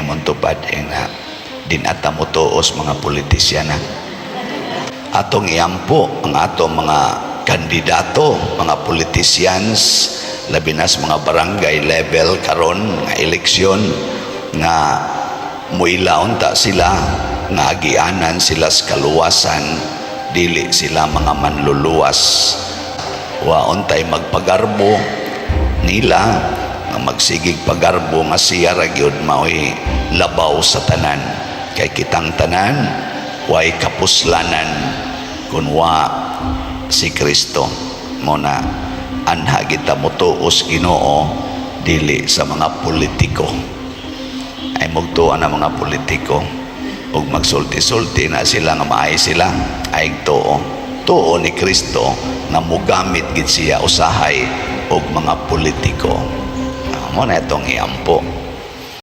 mong tupad na dinata mo tuos mga politisyan na. Atong iampo ang atong mga kandidato, mga politicians, labi na sa mga barangay level karon nga eleksyon nga muilaon ta sila nga agianan sila sa kaluwasan, dili sila mga manluluwas. Waon tay magpagarbo nila nga magsigig pagarbo nga siya ra gyud mao'y labaw sa tanan, kay kitang tanan way kapuslanan kun wa si Kristo. Muna anha kita motuos Ginoo dili sa mga politiko. Ay mugtuan ang mga politiko ug magsulti-sulti na sila nga maay sila, ay tuo ni Kristo nga mugamit gid siya usahay og mga politiko. Mo na itong iampo.